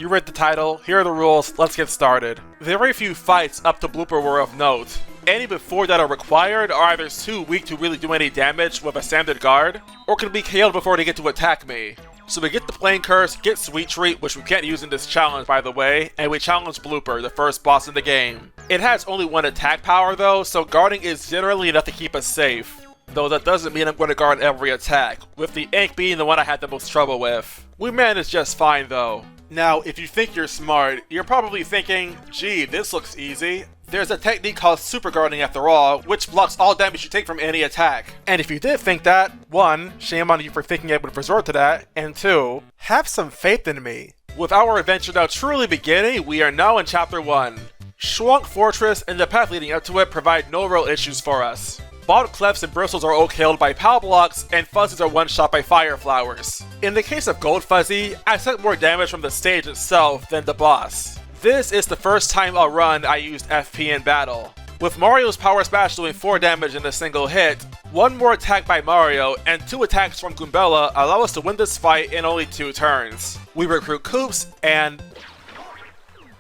You read the title, here are the rules, let's get started. Very few fights up to Blooper were of note. Any before that are required are either too weak to really do any damage with a standard guard, or can be KO'd before they get to attack me. So we get the Plane Curse, get Sweet Treat, which we can't use in this challenge by the way, and we challenge Blooper, the first boss in the game. It has only one attack power though, so guarding is generally enough to keep us safe. Though that doesn't mean I'm going to guard every attack, with the Ink being the one I had the most trouble with. We managed just fine though. Now, if you think you're smart, you're probably thinking, gee, this looks easy. There's a technique called super guarding after all, which blocks all damage you take from any attack. And if you did think that, 1, shame on you for thinking I would resort to that, and 2, have some faith in me. With our adventure now truly beginning, we are now in Chapter 1. Schwunk Fortress and the path leading up to it provide no real issues for us. Bald Clefs and Bristles are all killed by POW blocks, and Fuzzies are one-shot by Fire Flowers. In the case of Gold Fuzzy, I took more damage from the stage itself than the boss. This is the first time I'll run I used FP in battle. With Mario's Power Smash doing 4 damage in a single hit, 1 more attack by Mario and 2 attacks from Goombella allow us to win this fight in only 2 turns. We recruit Koops and...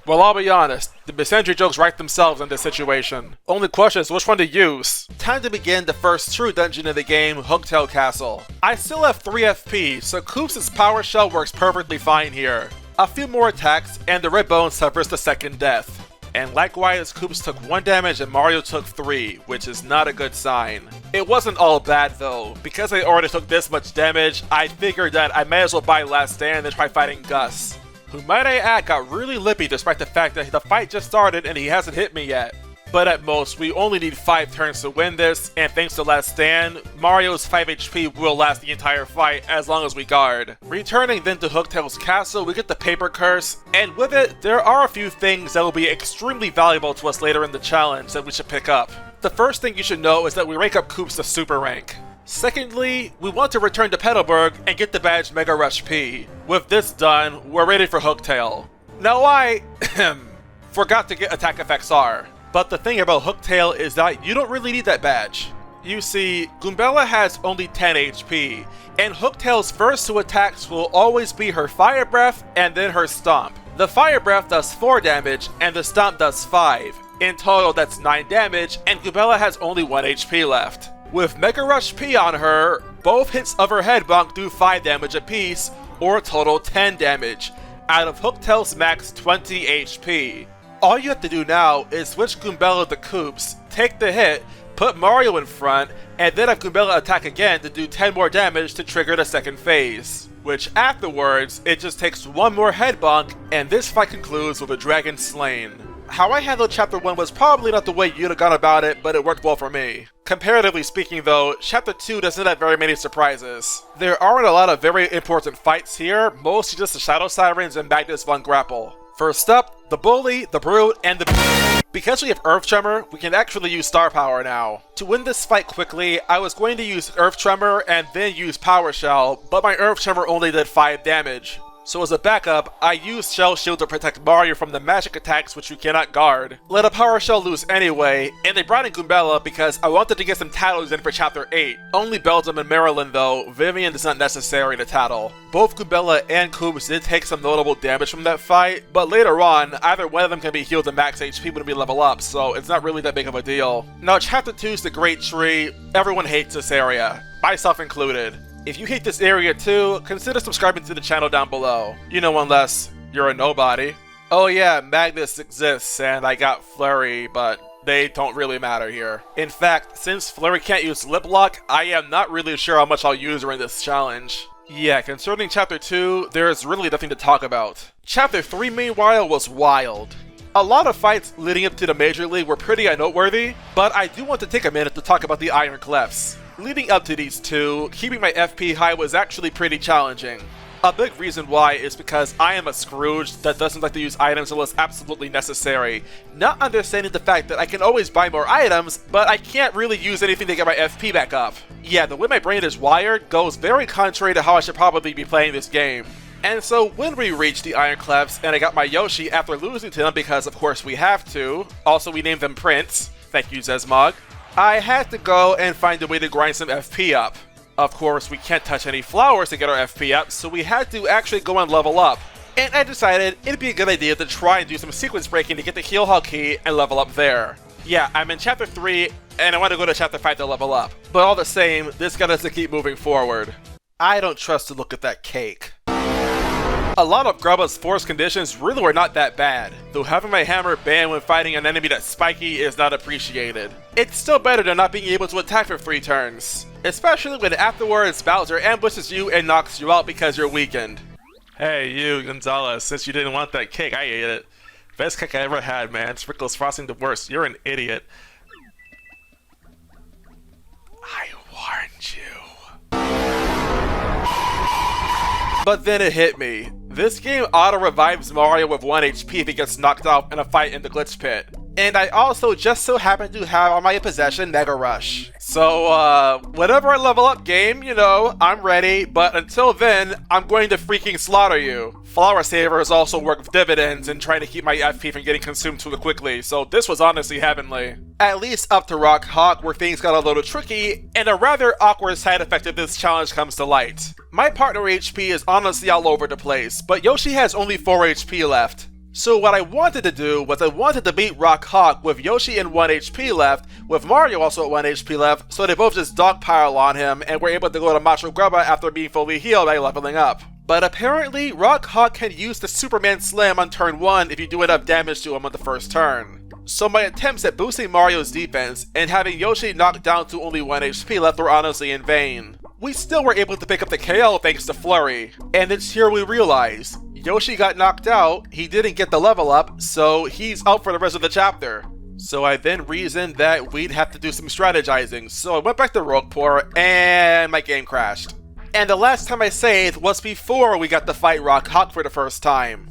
well, I'll be honest, the Misandry jokes write themselves in this situation. Only question is which one to use. Time to begin the first true dungeon in the game, Hooktail Castle. I still have 3 FP, so Koops' Power Shell works perfectly fine here. A few more attacks, and the Red Bone suffers the second death. And likewise, Koops took 1 damage and Mario took 3, which is not a good sign. It wasn't all bad though. Because I already took this much damage, I figured that I may as well buy Last Stand and try fighting Gus, who might I add got really lippy despite the fact that the fight just started and he hasn't hit me yet. But at most, we only need 5 turns to win this, and thanks to Last Stand, Mario's 5 HP will last the entire fight as long as we guard. Returning then to Hooktail's castle, we get the Paper Curse, and with it, there are a few things that will be extremely valuable to us later in the challenge that we should pick up. The first thing you should know is that we rank up Koops to Super Rank. Secondly, we want to return to Petalburg and get the badge Mega Rush P. With this done, we're ready for Hooktail. Now I forgot to get Attack Effects R. But the thing about Hooktail is that you don't really need that badge. You see, Goombella has only 10 HP, and Hooktail's first 2 attacks will always be her Fire Breath and then her Stomp. The Fire Breath does 4 damage, and the Stomp does 5. In total, that's 9 damage, and Goombella has only 1 HP left. With Mega Rush P on her, both hits of her head bonk do 5 damage apiece, or a total 10 damage, out of Hooktail's max 20 HP. All you have to do now is switch Goombella to Koops, take the hit, put Mario in front, and then have Goombella attack again to do 10 more damage to trigger the second phase. Which afterwards, it just takes 1 more head bonk, and this fight concludes with a dragon slain. How I handled Chapter 1 was probably not the way you'd have gone about it, but it worked well for me. Comparatively speaking though, Chapter 2 doesn't have very many surprises. There aren't a lot of very important fights here, mostly just the Shadow Sirens and Magnus von Grapple. First up, the Bully, the Brute, and the... Because we have Earth Tremor, we can actually use Star Power now. To win this fight quickly, I was going to use Earth Tremor and then use Power Shell, but my Earth Tremor only did 5 damage. So as a backup, I used Shell Shield to protect Mario from the magic attacks which you cannot guard. Let a Power Shell loose anyway, and I brought in Goombella because I wanted to get some tattles in for Chapter 8. Only Belgium and Maryland though, Vivian is not necessary to tattle. Both Goombella and Koops did take some notable damage from that fight, but later on, either one of them can be healed to max HP when we level up, so it's not really that big of a deal. Now Chapter 2 is the Great Tree. Everyone hates this area, myself included. If you hate this area too, consider subscribing to the channel down below. You know, unless you're a nobody. Oh yeah, Magnus exists and I got Flurry, but they don't really matter here. In fact, since Flurry can't use Lip Lock, I am not really sure how much I'll use her in this challenge. Yeah, concerning Chapter 2, there is really nothing to talk about. Chapter 3 meanwhile was wild. A lot of fights leading up to the Major League were pretty unnoteworthy, but I do want to take a minute to talk about the Iron Clefs. Leading up to these two, keeping my FP high was actually pretty challenging. A big reason why is because I am a Scrooge that doesn't like to use items unless absolutely necessary, not understanding the fact that I can always buy more items, but I can't really use anything to get my FP back up. Yeah, the way my brain is wired goes very contrary to how I should probably be playing this game. And so when we reached the Iron Clefs and I got my Yoshi after losing to them because of course we have to, also we named them Prince, thank you Zezmog, I had to go and find a way to grind some FP up. Of course, we can't touch any flowers to get our FP up, so we had to actually go and level up. and I decided it'd be a good idea to try and do some sequence breaking to get the Heal Hall key and level up there. Yeah, I'm in chapter 3, and I want to go to chapter 5 to level up, but all the same, this got us to keep moving forward. I don't trust to look at that cake. A lot of Grubba's force conditions really were not that bad, though having my hammer banned when fighting an enemy that's spiky is not appreciated. It's still better than not being able to attack for 3 turns, especially when afterwards Bowser ambushes you and knocks you out because you're weakened. Hey you, Gonzalez, since you didn't want that cake, I ate it. Best cake I ever had, man. Sprinkles frosting the worst. You're an idiot. I warned you. But then it hit me. This game auto-revives Mario with 1 HP if he gets knocked out in a fight in the glitch pit. And I also just so happen to have on my possession Mega Rush. So, whenever I level up game, you know, I'm ready, but until then, I'm going to freaking slaughter you. Flower Savers also work with dividends in trying to keep my FP from getting consumed too quickly, so this was honestly heavenly. At least up to Rock Hawk, where things got a little tricky, and a rather awkward side effect of this challenge comes to light. My partner HP is honestly all over the place, but Yoshi has only 4 HP left. So what I wanted to do was I wanted to beat Rock Hawk with Yoshi and 1 HP left, with Mario also at 1 HP left, so they both just dogpile on him and were able to go to Macho Grubba after being fully healed by leveling up. But apparently, Rock Hawk can use the Superman Slam on turn 1 if you do enough damage to him on the first turn. So my attempts at boosting Mario's defense and having Yoshi knocked down to only 1 HP left were honestly in vain. We still were able to pick up the KO thanks to Flurry, and it's here we realize Yoshi got knocked out, he didn't get the level up, so he's out for the rest of the chapter. So I then reasoned that we'd have to do some strategizing, so I went back to Rogueport, and my game crashed. And the last time I saved was before we got to fight Rock Hawk for the first time.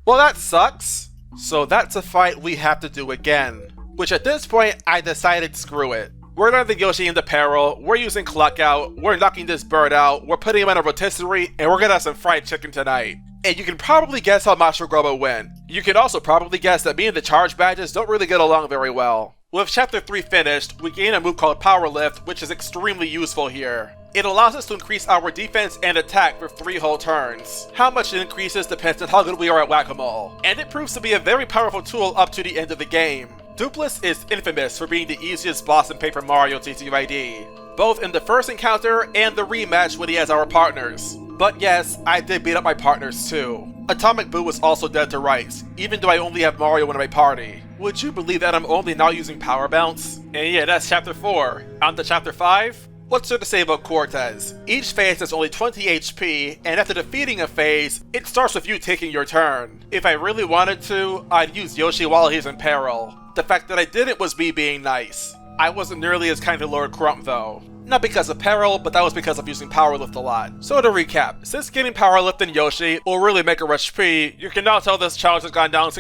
Well, that sucks. So that's a fight we have to do again. Which at this point, I decided screw it. We're landing Yoshi into peril, we're using Cluck Out, we're knocking this bird out, we're putting him in a rotisserie, and we're gonna have some fried chicken tonight. And you can probably guess how Master Grubba went. You can also probably guess that me and the charge badges don't really get along very well. With chapter 3 finished, we gain a move called Power Lift, which is extremely useful here. It allows us to increase our defense and attack for 3 whole turns. How much it increases depends on how good we are at Whack-A-Mole, and it proves to be a very powerful tool up to the end of the game. Dupless is infamous for being the easiest boss in Paper Mario TTYD, both in the first encounter and the rematch when he has our partners. But yes, I did beat up my partners too. Atomic Boo was also dead to rights, even though I only have Mario in my party. Would you believe that I'm only now using Power Bounce? And yeah, that's chapter 4. On to chapter 5? What's there to say about Cortez? Each phase has only 20 HP, and after defeating a phase, it starts with you taking your turn. If I really wanted to, I'd use Yoshi while he's in peril. The fact that I didn't was me being nice. I wasn't nearly as kind to Lord Crump though. Not because of peril, but that was because of using Power Lift a lot. So to recap, since getting Power Lift in Yoshi will really make a rush P, you can now tell this challenge has gone down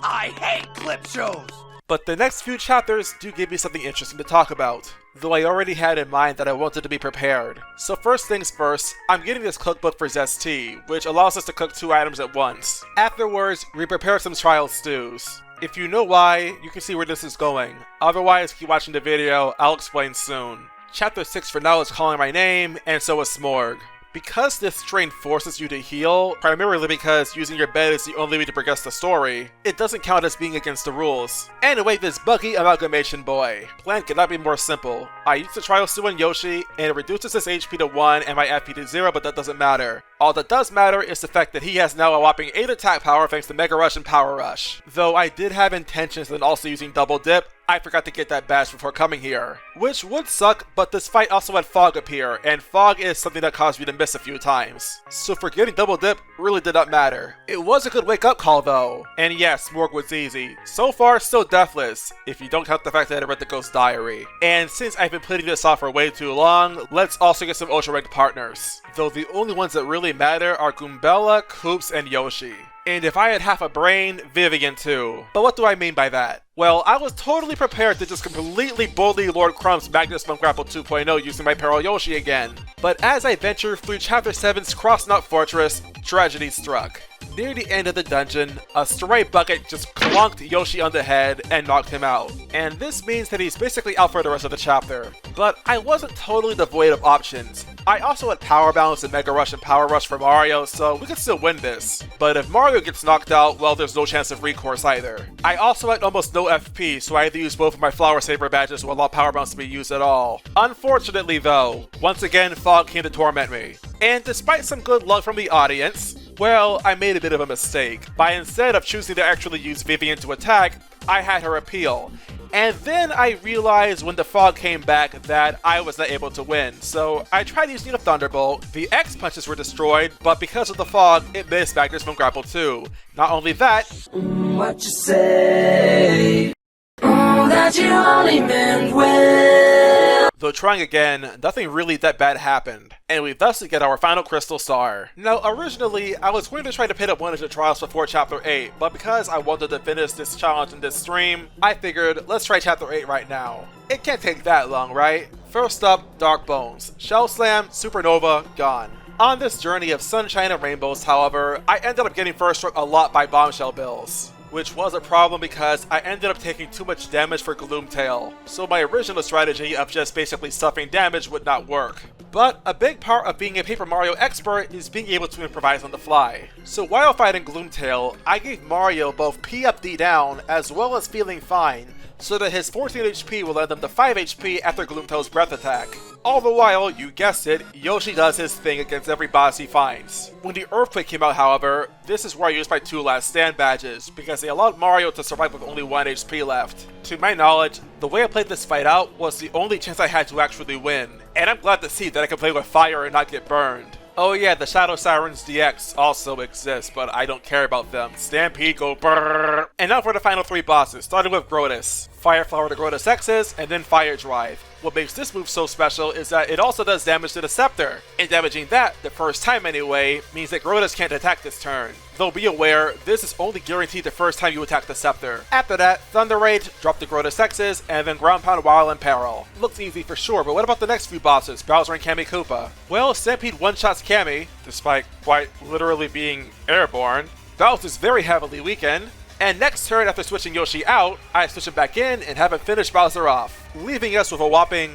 I hate clip shows! But the next few chapters do give me something interesting to talk about, though I already had in mind that I wanted to be prepared. So first things first, I'm getting this cookbook for Zest Tea, which allows us to cook 2 items at once. Afterwards, we prepare some trial stews. If you know why, you can see where this is going. Otherwise, keep watching the video, I'll explain soon. Chapter 6 for now is calling my name, and so is Smorg. Because this strain forces you to heal, primarily because using your bed is the only way to progress the story, it doesn't count as being against the rules. Anyway, this buggy amalgamation boy. Plan cannot be more simple. I used the trial stew on Yoshi, and it reduces his HP to 1 and my FP to 0, but that doesn't matter. All that does matter is the fact that he has now a whopping 8 attack power thanks to Mega Rush and Power Rush. Though I did have intentions in also using Double Dip, I forgot to get that badge before coming here. Which would suck, but this fight also had Fog appear, and Fog is something that caused me to miss a few times. So for getting Double Dip really did not matter. It was a good wake up call though. And yes, Smorg was easy. So far, still deathless, if you don't count the fact that I read the Ghost Diary. And since I've been putting this off for way too long, let's also get some Ultra Ranked partners. Though the only ones that really matter are Goombella, Koops, and Yoshi. And if I had half a brain, Vivian too. But what do I mean by that? Well, I was totally prepared to just completely bully Lord Crump's Magnus Bone Grapple 2.0 using my Peril Yoshi again. But as I ventured through Chapter 7's Cross Nut Fortress, tragedy struck. Near the end of the dungeon, a stray bucket just clunked Yoshi on the head and knocked him out. And this means that he's basically out for the rest of the chapter. But I wasn't totally devoid of options. I also had Power Bounce and Mega Rush and Power Rush for Mario, so we could still win this. But if Mario gets knocked out, well, there's no chance of recourse either. I also had almost no FP, so I had to use both of my Flower Saber badges to allow Power Bounce to be used at all. Unfortunately though, once again Fog came to torment me. And despite some good luck from the audience, well, I made a bit of a mistake. By instead of choosing to actually use Vivian to attack, I had her appeal. And then I realized when the fog came back that I was not able to win, so I tried using a Thunderbolt. The X punches were destroyed, but because of the fog, it missed Magnus from Grapple 2. Not only that, What you say? That you only meant well. though trying again, nothing really that bad happened, and we thus get our final Crystal Star. Now, originally, I was going to try to pit up 100 trials before Chapter 8, but because I wanted to finish this challenge in this stream, I figured, let's try Chapter 8 right now. It can't take that long, right? First up, Dark Bones. Shell Slam, Supernova, gone. On this journey of sunshine and rainbows, however, I ended up getting first struck a lot by Bombshell Bills, which was a problem because I ended up taking too much damage for Gloomtail, so my original strategy of just basically stuffing damage would not work. But a big part of being a Paper Mario expert is being able to improvise on the fly. So while fighting Gloomtail, I gave Mario both P up D down as well as Feeling Fine, so that his 14 HP will lend him to 5 HP after Gloomtail's breath attack. All the while, you guessed it, Yoshi does his thing against every boss he finds. When the Earthquake came out, however, this is where I used my 2 last stand badges, because they allowed Mario to survive with only 1 HP left. To my knowledge, the way I played this fight out was the only chance I had to actually win, and I'm glad to see that I can play with fire and not get burned. Oh yeah, the Shadow Sirens DX also exists, but I don't care about them. Stampede, go brrrr. And now for the final 3 bosses, starting with Grotus. Fire Flower to Grotus X's, and then Fire Drive. What makes this move so special is that it also does damage to the Scepter, and damaging that, the first time anyway, means that Grotus can't attack this turn. Though be aware, this is only guaranteed the first time you attack the Scepter. After that, Thunder Rage, drop the Grotus X's, and then Ground Pound while in peril. Looks easy for sure, but what about the next few bosses, Bowser and Kammy Koopa? Well, Stampede one-shots Kammy, despite quite literally being airborne. Bowser's very heavily weakened. And next turn, after switching Yoshi out, I switch him back in and have him finish Bowser off, leaving us with a whopping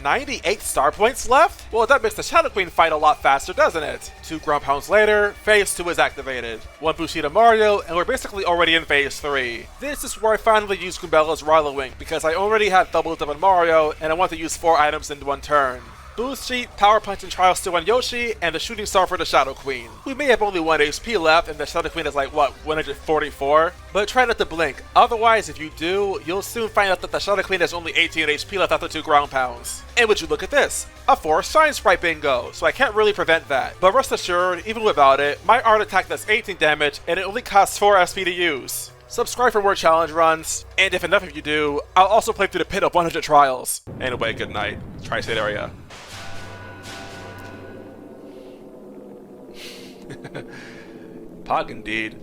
98 star points left? Well, that makes the Shadow Queen fight a lot faster, doesn't it? 2 Ground Pounds later, Phase 2 is activated. 1 Bushi to Mario, and we're basically already in Phase 3. This is where I finally use Goombella's Rilo Wing, because I already had double up on Mario, and I want to use 4 items in 1 turn. Boost Sheet, Power Punch, and Trial still on Yoshi, and the Shooting Star for the Shadow Queen. We may have only 1 HP left, and the Shadow Queen is like, what, 144? But try not to blink. Otherwise, if you do, you'll soon find out that the Shadow Queen has only 18 HP left after 2 Ground Pounds. And would you look at this? A Forest Shine Sprite bingo, so I can't really prevent that. But rest assured, even without it, my art attack does 18 damage, and it only costs 4 SP to use. Subscribe for more challenge runs, and if enough of you do, I'll also play through the pit of 100 trials. Anyway, good night. Tri-State area. Pog indeed.